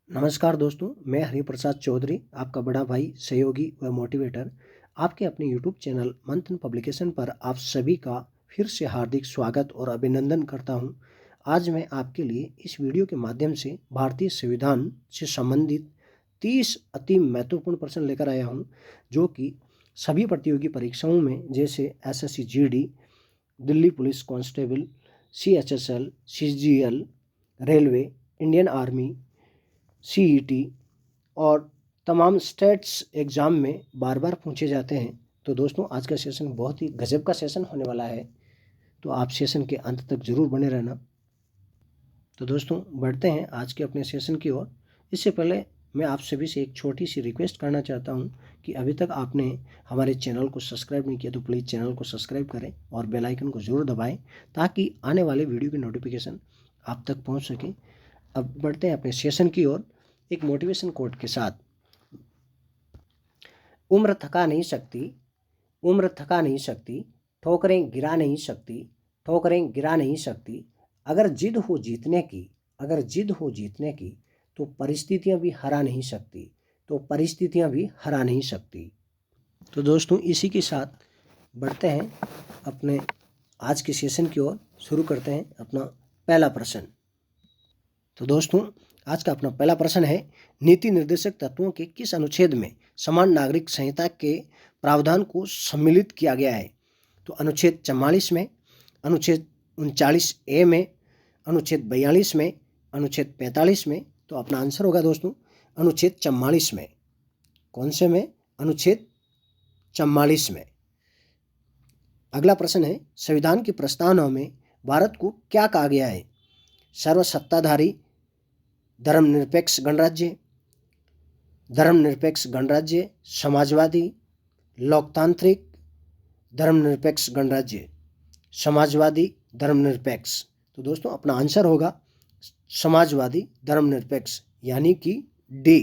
नमस्कार दोस्तों, मैं हरिप्रसाद चौधरी, आपका बड़ा भाई, सहयोगी व मोटिवेटर, आपके अपने यूट्यूब चैनल मंथन पब्लिकेशन पर आप सभी का फिर से हार्दिक स्वागत और अभिनंदन करता हूं। आज मैं आपके लिए इस वीडियो के माध्यम से भारतीय संविधान से संबंधित 30 अति महत्वपूर्ण प्रश्न लेकर आया हूं, जो कि सभी प्रतियोगी परीक्षाओं में जैसे SSC GD, Delhi police constable, CHSL, CGL, railway, Indian army, CET और तमाम स्टेट्स एग्ज़ाम में बार बार पूछे जाते हैं। तो दोस्तों, आज का सेशन बहुत ही गजब का सेशन होने वाला है, तो आप सेशन के अंत तक ज़रूर बने रहना। तो दोस्तों, बढ़ते हैं आज के अपने सेशन की ओर। इससे पहले मैं आप सभी से एक छोटी सी रिक्वेस्ट करना चाहता हूं कि अभी तक आपने हमारे चैनल को सब्सक्राइब नहीं किया तो प्लीज़ चैनल को सब्सक्राइब करें और बेल आइकन को ज़रूर दबाएं, ताकि आने वाले वीडियो की नोटिफिकेशन आप तक पहुंच सके। अब बढ़ते हैं अपने सेशन की ओर एक मोटिवेशन कोट के साथ। उम्र थका नहीं सकती, उम्र थका नहीं सकती, ठोकरें गिरा नहीं सकती, ठोकरें गिरा नहीं सकती। अगर जिद हो जीतने की, अगर जिद हो जीतने की, तो परिस्थितियां भी हरा नहीं सकती, तो परिस्थितियां भी हरा नहीं सकती। तो दोस्तों, इसी के साथ बढ़ते हैं अपने आज के सेशन की ओर। शुरू करते हैं अपना पहला प्रश्न। तो दोस्तों, आज का अपना पहला प्रश्न है, नीति निर्देशक तत्वों के किस अनुच्छेद में समान नागरिक संहिता के प्रावधान को सम्मिलित किया गया है? तो अनुच्छेद 44 में, अनुच्छेद 39A में, अनुच्छेद 42 में, अनुच्छेद 45 में। तो अपना आंसर होगा दोस्तों अनुच्छेद 44 में। कौन से में? अनुच्छेद 44 में। अगला प्रश्न है, संविधान की प्रस्तावना में भारत को क्या कहा गया है? सर्वसत्ताधारी, धर्मनिरपेक्ष गणराज्य, धर्मनिरपेक्ष गणराज्य, समाजवादी, लोकतांत्रिक, धर्मनिरपेक्ष गणराज्य, समाजवादी, धर्मनिरपेक्ष। तो दोस्तों, अपना आंसर होगा समाजवादी धर्मनिरपेक्ष, यानी कि डी।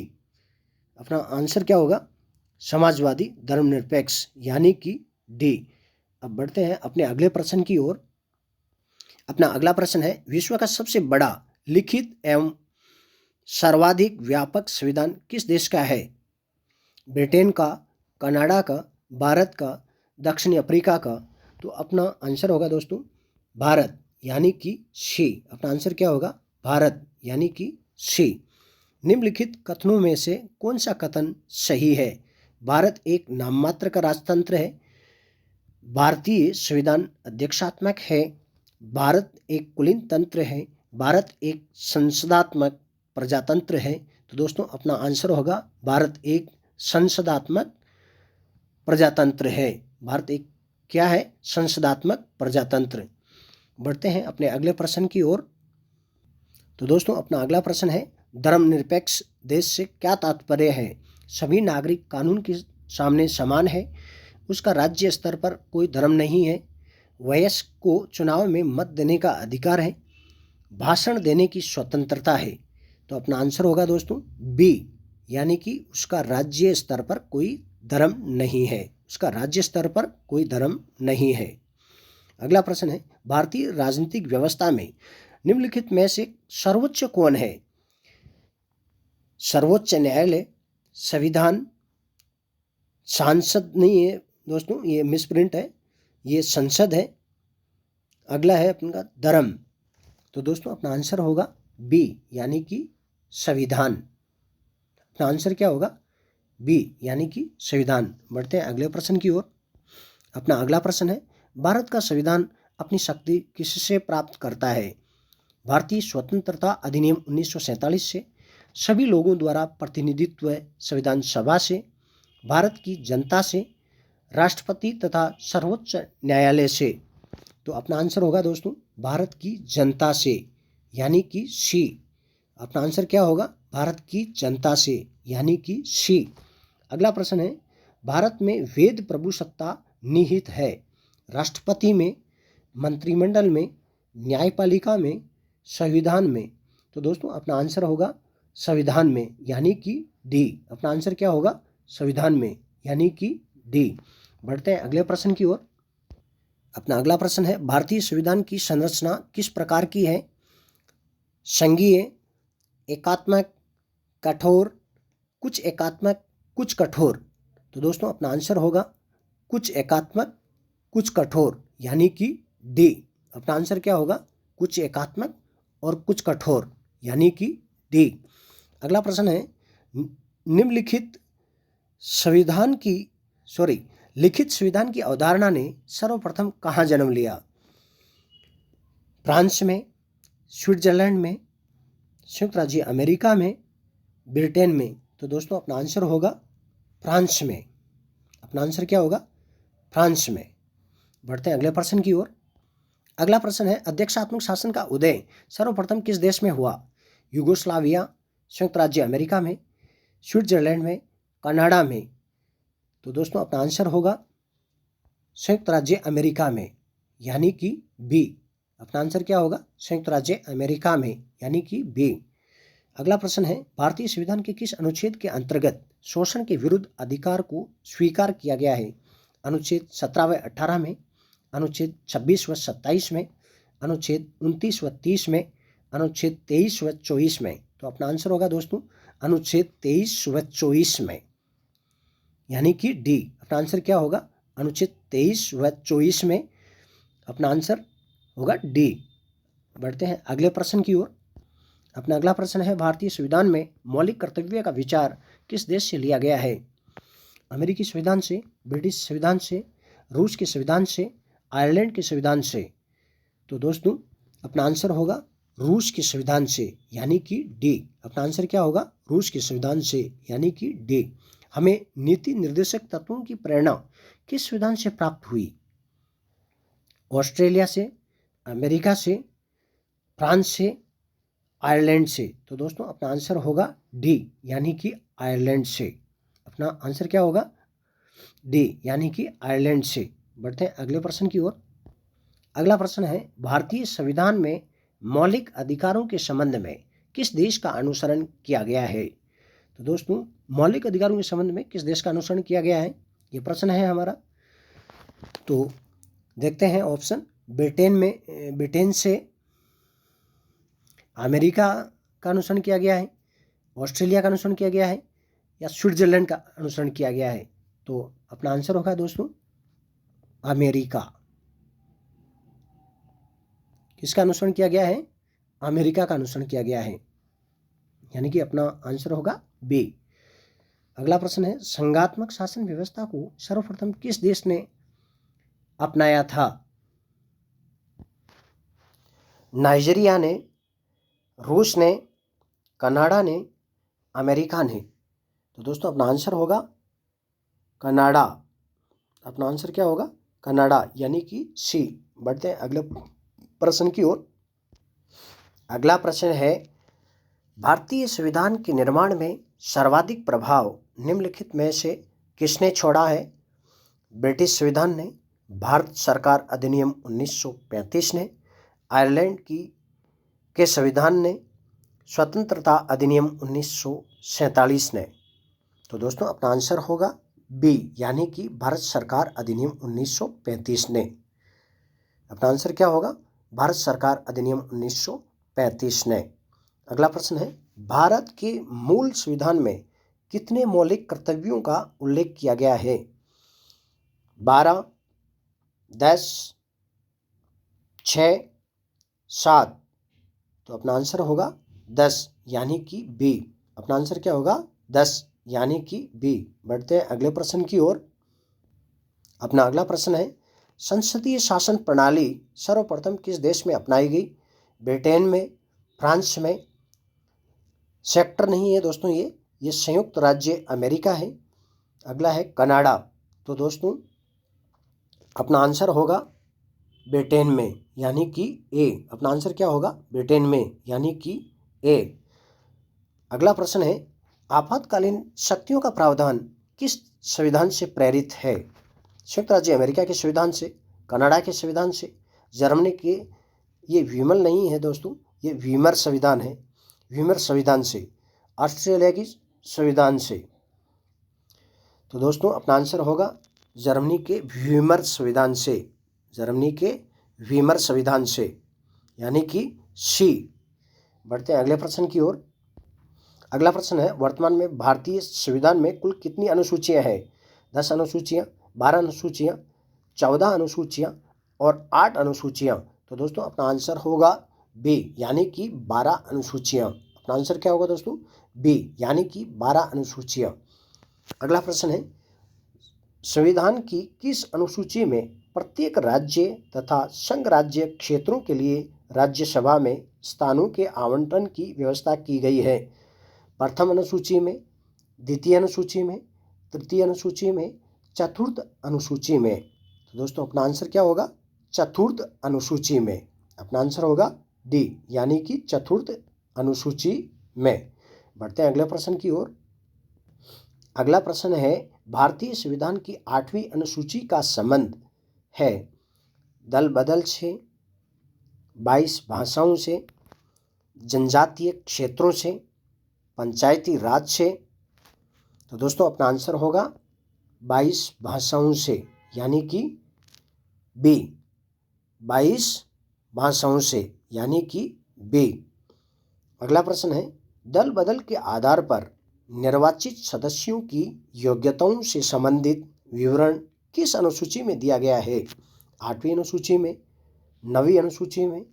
अपना आंसर क्या होगा? समाजवादी धर्मनिरपेक्ष, यानी कि डी। अब बढ़ते हैं अपने अगले प्रश्न की ओर। अपना अगला प्रश्न है, विश्व का सबसे बड़ा लिखित एवं सर्वाधिक व्यापक संविधान किस देश का है? ब्रिटेन का, कनाडा का, भारत का, दक्षिण अफ्रीका का। तो अपना आंसर होगा दोस्तों भारत, यानी कि सी। अपना आंसर क्या होगा? भारत, यानी कि सी। निम्नलिखित कथनों में से कौन सा कथन सही है? भारत एक नाममात्र का राजतंत्र है, भारतीय संविधान अध्यक्षात्मक है, भारत एक कुलीन तंत्र है, भारत एक संसदात्मक प्रजातंत्र है। तो दोस्तों, अपना आंसर होगा भारत एक संसदात्मक प्रजातंत्र है। भारत एक क्या है? संसदात्मक प्रजातंत्र। बढ़ते हैं अपने अगले प्रश्न की ओर। तो दोस्तों, अपना अगला प्रश्न है, धर्मनिरपेक्ष देश से क्या तात्पर्य है? सभी नागरिक कानून के सामने समान है, उसका राज्य स्तर पर कोई धर्म नहीं है, वयस्क को चुनाव में मत देने का अधिकार है, भाषण देने की स्वतंत्रता है। तो अपना आंसर होगा दोस्तों बी, यानी कि उसका राज्य स्तर पर कोई धर्म नहीं है, उसका राज्य स्तर पर कोई धर्म नहीं है। अगला प्रश्न है, भारतीय राजनीतिक व्यवस्था में निम्नलिखित में से सर्वोच्च कौन है? सर्वोच्च न्यायालय, संविधान, सांसद नहीं है दोस्तों, ये मिसप्रिंट है, ये संसद है। अगला है अपना धर्म। तो दोस्तों, अपना आंसर होगा बी, यानी कि संविधान। अपना आंसर क्या होगा? बी, यानी कि संविधान। बढ़ते हैं अगले प्रश्न की ओर। अपना अगला प्रश्न है, भारत का संविधान अपनी शक्ति किससे प्राप्त करता है? भारतीय स्वतंत्रता अधिनियम 1947 से, सभी लोगों द्वारा प्रतिनिधित्व संविधान सभा से, भारत की जनता से, राष्ट्रपति तथा सर्वोच्च न्यायालय से। तो अपना आंसर होगा दोस्तों भारत की जनता से, यानी कि सी। अपना आंसर क्या होगा? भारत की जनता से, यानी कि सी। अगला प्रश्न है, भारत में वेद प्रभुसत्ता निहित है? राष्ट्रपति में, मंत्रिमंडल में, न्यायपालिका में, संविधान में। तो दोस्तों, अपना आंसर होगा संविधान में, यानी कि डी। अपना आंसर क्या होगा? संविधान में, यानी कि डी। बढ़ते हैं अगले प्रश्न की ओर। अपना अगला प्रश्न है, भारतीय संविधान की संरचना किस प्रकार की है? संघीय, एकात्मक, कठोर, कुछ एकात्मक, कुछ कठोर। तो दोस्तों अपना आंसर होगा कुछ एकात्मक, कुछ कठोर, यानी कि डी। अपना आंसर क्या होगा? कुछ एकात्मक और कुछ कठोर, यानी कि डी। अगला प्रश्न है, निम्नलिखित संविधान की लिखित संविधान की अवधारणा ने सर्वप्रथम कहाँ जन्म लिया? फ्रांस में, स्विट्जरलैंड में, संयुक्त राज्य अमेरिका में, ब्रिटेन में। तो दोस्तों अपना आंसर होगा फ्रांस में। अपना आंसर क्या होगा? फ्रांस में। बढ़ते हैं अगले प्रश्न की ओर। अगला प्रश्न है, अध्यक्षात्मक शासन का उदय सर्वप्रथम किस देश में हुआ? यूगोस्लाविया, संयुक्त राज्य अमेरिका में, स्विट्जरलैंड में, कनाडा में। तो दोस्तों अपना आंसर होगा संयुक्त राज्य अमेरिका में, यानी कि बी। अपना आंसर क्या होगा? संयुक्त राज्य अमेरिका में, यानी कि बी। अगला प्रश्न है, भारतीय संविधान के किस अनुच्छेद के अंतर्गत शोषण के विरुद्ध अधिकार को स्वीकार किया गया है? अनुच्छेद 17 व 18 में, अनुच्छेद 26 व 27 में, अनुच्छेद 29 व 30 में, अनुच्छेद 23 व 24 में। तो अपना आंसर होगा दोस्तों अनुच्छेद 23 व 24 में, यानी कि डी। अपना आंसर क्या होगा? अनुच्छेद 23 व 24 में। अपना आंसर होगा डी। बढ़ते हैं अगले प्रश्न की ओर। अपना अगला प्रश्न है, भारतीय संविधान में मौलिक कर्तव्य का विचार किस देश से लिया गया है? अमेरिकी संविधान से, ब्रिटिश संविधान से, रूस के संविधान से, आयरलैंड के संविधान से। तो दोस्तों अपना आंसर होगा रूस के संविधान से, यानी कि डी। अपना आंसर क्या होगा? रूस के संविधान से, यानी कि डी। हमें नीति निर्देशक तत्वों की प्रेरणा किस संविधान से प्राप्त हुई? ऑस्ट्रेलिया से, अमेरिका से, फ्रांस से, आयरलैंड से। तो दोस्तों अपना आंसर होगा डी, यानी कि आयरलैंड से। अपना आंसर क्या होगा? डी, यानी कि आयरलैंड से। बढ़ते हैं अगले प्रश्न की ओर। अगला प्रश्न है, भारतीय संविधान में मौलिक अधिकारों के संबंध में किस देश का अनुसरण किया गया है? तो दोस्तों मौलिक अधिकारों के संबंध में किस देश का अनुसरण किया गया है, ये प्रश्न है हमारा। तो देखते हैं ऑप्शन। ब्रिटेन से, अमेरिका का अनुसरण किया गया है, ऑस्ट्रेलिया का अनुसरण किया गया है, या स्विट्जरलैंड का अनुसरण किया गया है। तो अपना आंसर होगा दोस्तों अमेरिका। किसका अनुसरण किया गया है? अमेरिका का अनुसरण किया गया है, यानी कि अपना आंसर होगा बी। अगला प्रश्न है, संघात्मक शासन व्यवस्था को सर्वप्रथम किस देश ने अपनाया था? नाइजीरिया ने, रूस ने, कनाडा ने, अमेरिका ने। तो दोस्तों अपना आंसर होगा कनाडा। अपना आंसर क्या होगा? कनाडा, यानी कि सी। बढ़ते हैं अगले प्रश्न की ओर। अगला प्रश्न है, भारतीय संविधान के निर्माण में सर्वाधिक प्रभाव निम्नलिखित में से किसने छोड़ा है? ब्रिटिश संविधान ने, भारत सरकार अधिनियम 1935 ने, आयरलैंड के संविधान ने, स्वतंत्रता अधिनियम 1947 ने। तो दोस्तों अपना आंसर होगा बी, यानी कि भारत सरकार अधिनियम 1935 ने। अपना आंसर क्या होगा? भारत सरकार अधिनियम 1935 ने। अगला प्रश्न है, भारत के मूल संविधान में कितने मौलिक कर्तव्यों का उल्लेख किया गया है? 12, 10, 6, 7। तो अपना आंसर होगा 10, यानी कि बी। अपना आंसर क्या होगा? 10, यानी कि बी। बढ़ते हैं अगले प्रश्न की ओर। अपना अगला प्रश्न है, संसदीय शासन प्रणाली सर्वप्रथम किस देश में अपनाई गई? ब्रिटेन में, फ्रांस में। सेक्टर नहीं है दोस्तों, ये संयुक्त राज्य अमेरिका है। अगला है कनाडा। तो दोस्तों अपना आंसर होगा ब्रिटेन में, यानी कि ए। अपना आंसर क्या होगा? ब्रिटेन में, यानी कि ए। अगला प्रश्न है, आपातकालीन शक्तियों का प्रावधान किस संविधान से प्रेरित है? संयुक्त राज्य अमेरिका के संविधान से, कनाडा के संविधान से, जर्मनी के, ये विमल नहीं है दोस्तों, ये वीमर संविधान है, वीमर संविधान से, ऑस्ट्रेलिया की संविधान से। तो दोस्तों अपना आंसर होगा जर्मनी के वीमर संविधान से, जर्मनी के वीमर संविधान से, यानी कि सी। बढ़ते हैं अगले प्रश्न की ओर। अगला प्रश्न है, वर्तमान में भारतीय संविधान में कुल कितनी अनुसूचियां हैं? 10 अनुसूचियां, 12 अनुसूचियां, 14 अनुसूचियां और 8 अनुसूचियां। तो दोस्तों अपना आंसर होगा बी, यानी कि 12 अनुसूचियां। अपना आंसर क्या होगा दोस्तों? बी, यानी कि 12 अनुसूचियां। अगला प्रश्न है, संविधान की किस अनुसूची में प्रत्येक राज्य तथा संघ राज्य क्षेत्रों के लिए राज्यसभा में स्थानों के आवंटन की व्यवस्था की गई है? प्रथम अनुसूची में, द्वितीय अनुसूची में, तृतीय अनुसूची में, चतुर्थ अनुसूची में? तो दोस्तों अपना आंसर क्या होगा? चतुर्थ अनुसूची में। अपना आंसर होगा डी, यानी कि चतुर्थ अनुसूची में। बढ़ते हैं अगले प्रश्न की ओर। अगला प्रश्न है, भारतीय संविधान की 8वीं अनुसूची का संबंध है दल बदल से, 22 भाषाओं से, जनजातीय क्षेत्रों से, पंचायती राज से? तो दोस्तों अपना आंसर होगा 22 भाषाओं से, यानी कि बी, 22 भाषाओं से, यानी कि बी। अगला प्रश्न है, दल बदल के आधार पर निर्वाचित सदस्यों की योग्यताओं से संबंधित विवरण किस अनुसूची में दिया गया है? 8वीं अनुसूची में, 9वीं अनुसूची में,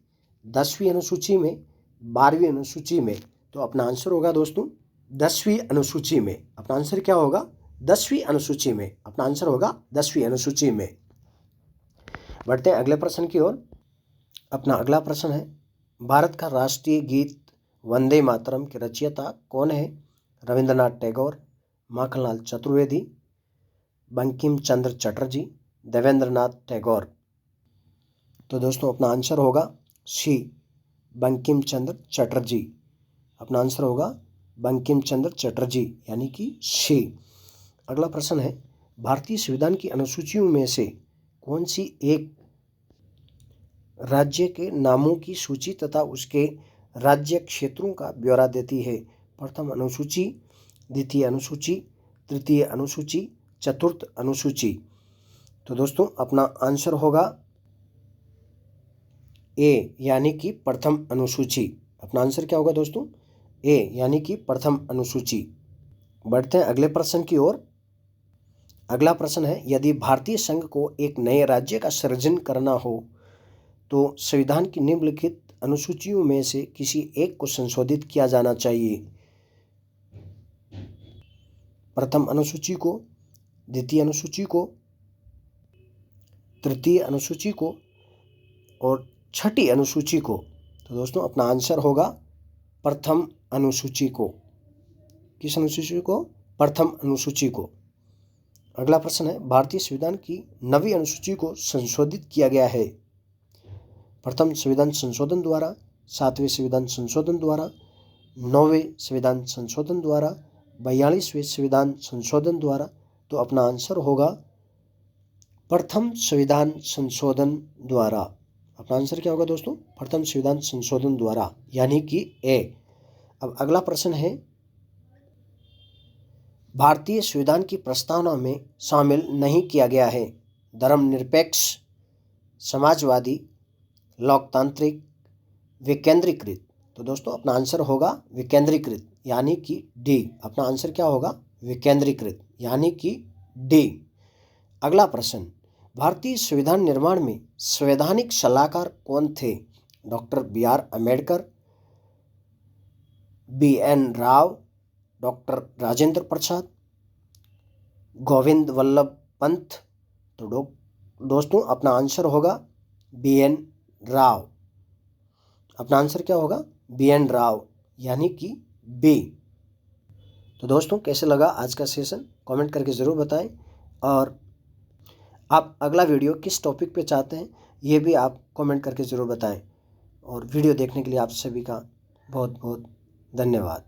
10वीं अनुसूची में, 12वीं अनुसूची में? तो अपना आंसर होगा दोस्तों 10वीं अनुसूची में। अपना आंसर क्या होगा? 10वीं अनुसूची में। अपना आंसर होगा 10वीं अनुसूची में। बढ़ते हैं अगले प्रश्न की ओर। अपना अगला प्रश्न है, भारत का राष्ट्रीय गीत वंदे मातरम के रचयिता कौन है? रविंद्रनाथ टैगोर, माखनलाल चतुर्वेदी, बंकिम चंद्र चटर्जी, देवेंद्रनाथ टैगोर? तो दोस्तों अपना आंसर होगा सी, बंकिम चंद्र चटर्जी। अपना आंसर होगा बंकिम चंद्र चटर्जी, यानी कि सी। अगला प्रश्न है, भारतीय संविधान की अनुसूचियों में से कौन सी एक राज्य के नामों की सूची तथा उसके राज्य क्षेत्रों का ब्यौरा देती है? प्रथम अनुसूची, द्वितीय अनुसूची, तृतीय अनुसूची, चतुर्थ अनुसूची? तो दोस्तों अपना आंसर होगा ए, यानी कि प्रथम अनुसूची। अपना आंसर क्या होगा दोस्तों? ए, यानी कि प्रथम अनुसूची। बढ़ते हैं अगले प्रश्न की ओर। अगला प्रश्न है, यदि भारतीय संघ को एक नए राज्य का सृजन करना हो तो संविधान की निम्नलिखित अनुसूचियों में से किसी एक को संशोधित किया जाना चाहिए? प्रथम अनुसूची को, द्वितीय अनुसूची को, तृतीय अनुसूची को और छठी अनुसूची को? तो दोस्तों अपना आंसर होगा प्रथम अनुसूची को। किस अनुसूची को? प्रथम अनुसूची को। अगला प्रश्न है, भारतीय संविधान की 9वीं अनुसूची को संशोधित किया गया है? प्रथम संविधान संशोधन द्वारा, 7वें संविधान संशोधन द्वारा, 9वें संविधान संशोधन द्वारा, 42वें संविधान संशोधन द्वारा? तो अपना आंसर होगा प्रथम संविधान संशोधन द्वारा। अपना आंसर क्या होगा दोस्तों? प्रथम संविधान संशोधन द्वारा, यानी कि ए। अब अगला प्रश्न है, भारतीय संविधान की प्रस्तावना में शामिल नहीं किया गया है धर्मनिरपेक्ष, समाजवादी, लोकतांत्रिक, विकेंद्रीकृत? तो दोस्तों अपना आंसर होगा विकेंद्रीकृत, यानी कि डी। अपना आंसर क्या होगा? विकेंद्रीकृत, यानी कि डी। अगला प्रश्न, भारतीय संविधान निर्माण में संवैधानिक सलाहकार कौन थे? Doctor B R. Ambedkar, B N. Rao, doctor Rajendra Prasad, Govind Vallabh Pant? तो दोस्तों अपना आंसर होगा बी.एन. राव। अपना आंसर क्या होगा? बी.एन. राव, यानी कि बी। तो दोस्तों कैसे लगा आज का सेशन? कमेंट करके ज़रूर बताएं, और आप अगला वीडियो किस टॉपिक पे चाहते हैं ये भी आप कमेंट करके ज़रूर बताएं। और वीडियो देखने के लिए आप सभी का बहुत बहुत धन्यवाद।